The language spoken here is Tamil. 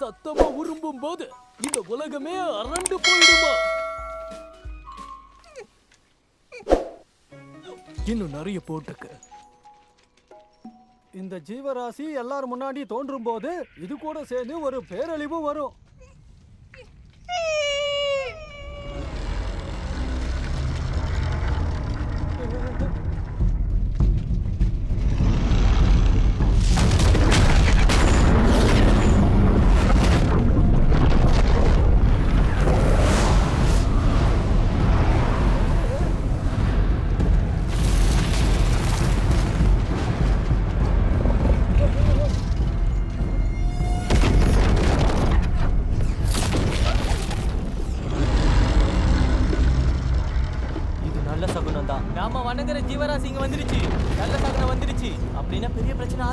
சத்தமா உரும்பும் போது இந்த உலகமே அரண்டு போயிடுமா? இன்னும் நிறைய போட்டுக்கு. இந்த ஜீவராசி எல்லாரும் முன்னாடி தோன்றும் போது இது கூட சேர்ந்து ஒரு பேரழிவு வரும். நாம வணங்குற ஜீவராசி இங்க வந்துருச்சு. நல்ல சகுனம் வந்துருச்சு. அப்படின்னா பெரிய பிரச்சனை